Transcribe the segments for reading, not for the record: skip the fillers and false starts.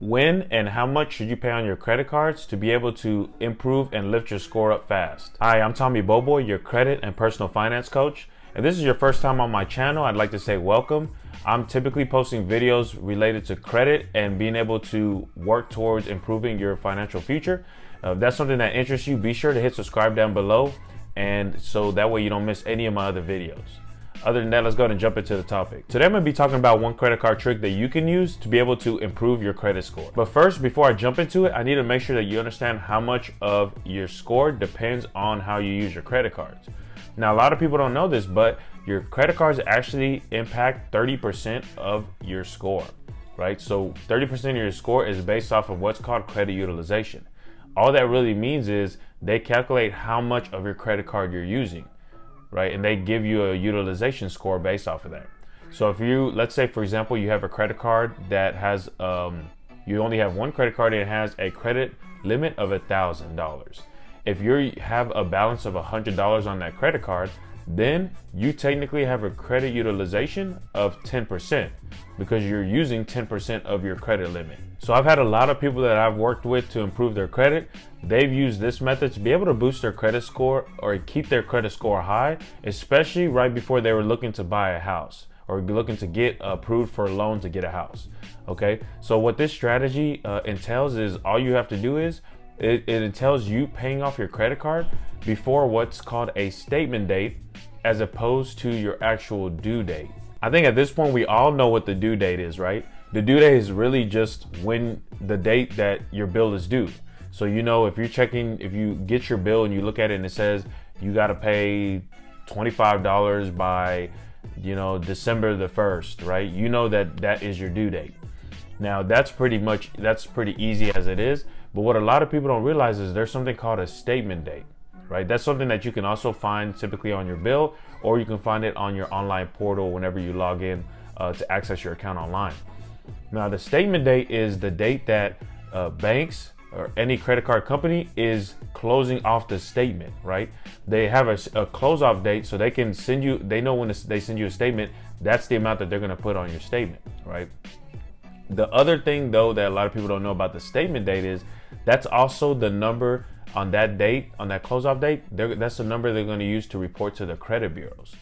When and how much should you pay on your credit cards to be able to improve and lift your score up fast? Hi, I'm Tomy Boboy, your credit and personal finance coach. If this is your first time on my channel, I'd like to say welcome. I'm typically posting videos related to credit and being able to work towards improving your financial future. If that's something that interests you, be sure to hit subscribe down below, and so that way you don't miss any of my other videos. Other than that, let's go ahead and jump into the topic. Today I'm going to be talking about one credit card trick that you can use to be able to improve your credit score. But first, before I jump into it, I need to make sure that you understand how much of your score depends on how you use your credit cards. Now, a lot of people don't know this, but your credit cards actually impact 30% of your score, right? So 30% of your score is based off of what's called credit utilization. All that really means is they calculate how much of your credit card you're using, right? And they give you a utilization score based off of that. So if you, let's say for example, you have a credit card that has, you only have one credit card and it has a credit limit of $1,000. If you have a balance of $100 on that credit card, then you technically have a credit utilization of 10% because you're using 10% of your credit limit. So I've had a lot of people that I've worked with to improve their credit. They've used this method to be able to boost their credit score or keep their credit score high, especially right before they were looking to buy a house or looking to get approved for a loan to get a house. Okay, so what this strategy entails is all you have to do is it entails you paying off your credit card before what's called a statement date as opposed to your actual due date. I think at this point we all know what the due date is, right? The due date is really just when the date that your bill is due. So you know, if you get your bill and you look at it and it says you got to pay $25 by, you know, December the 1st, right? You know that is your due date. Now that's pretty easy as it is. But what a lot of people don't realize is there's something called a statement date, right? That's something that you can also find typically on your bill, or you can find it on your online portal whenever you log in to access your account online. Now, the statement date is the date that banks or any credit card company is closing off the statement, right? They have a close off date so they can send you, they know when they send you a statement, that's the amount that they're gonna put on your statement, right? The other thing though that a lot of people don't know about the statement date is that's also the number on that date, on that close off date, that's the number they're gonna use to report to the credit bureaus,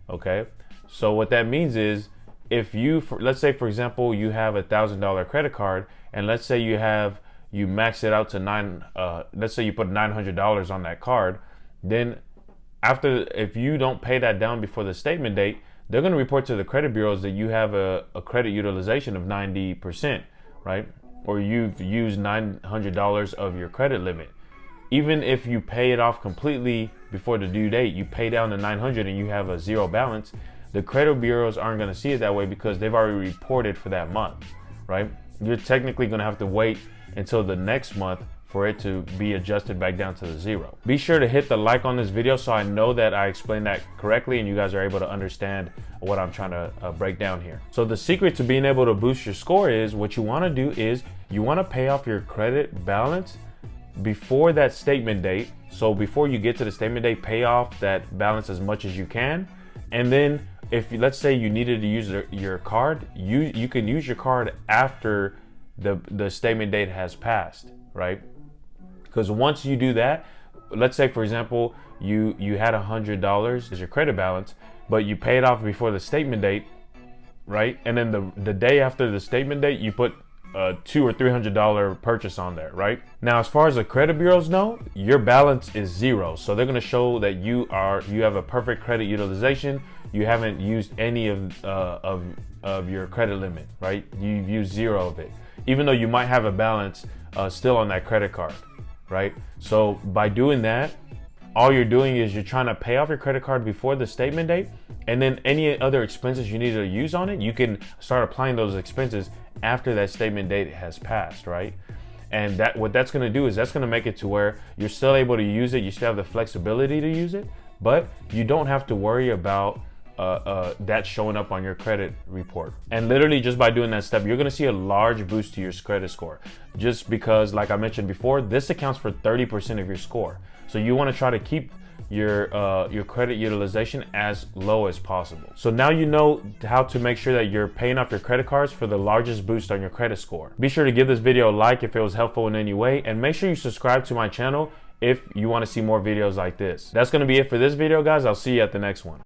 okay? So what that means is if you, let's say for example, you have $1,000 credit card, and let's say you max it out to let's say you put $900 on that card, then if you don't pay that down before the statement date, they're going to report to the credit bureaus that you have a credit utilization of 90%, right? Or you've used $900 of your credit limit. Even if you pay it off completely before the due date, you pay down the $900 and you have a zero balance, the credit bureaus aren't going to see it that way because they've already reported for that month, right? You're technically going to have to wait until the next month for it to be adjusted back down to the zero. Be sure to hit the like on this video so I know that I explained that correctly and you guys are able to understand what I'm trying to break down here. So the secret to being able to boost your score is what you want to do is you want to pay off your credit balance before that statement date. So before you get to the statement date, pay off that balance as much as you can. And then if let's say you needed to use your card, you can use your card after the statement date has passed, right? Because once you do that, let's say for example, you had $100 as your credit balance, but you paid off before the statement date, right? And then the day after the statement date, you put a $200 or $300 purchase on there, right? Now, as far as the credit bureaus know, your balance is zero. So they're gonna show that you have a perfect credit utilization. You haven't used any of your credit limit, right? You've used zero of it, even though you might have a balance still on that credit card, right? So by doing that, all you're doing is you're trying to pay off your credit card before the statement date, and then any other expenses you need to use on it, you can start applying those expenses after that statement date has passed, right? And what that's going to do is that's going to make it to where you're still able to use it, you still have the flexibility to use it, but you don't have to worry about that showing up on your credit report. And literally just by doing that step, you're going to see a large boost to your credit score, just because, like I mentioned before, this accounts for 30% of your score. So you want to try to keep your credit utilization as low as possible. So now you know how to make sure that you're paying off your credit cards for the largest boost on your credit score. Be sure to give this video a like if it was helpful in any way, and make sure you subscribe to my channel if you want to see more videos like this. That's going to be it for this video, guys. I'll see you at the next one.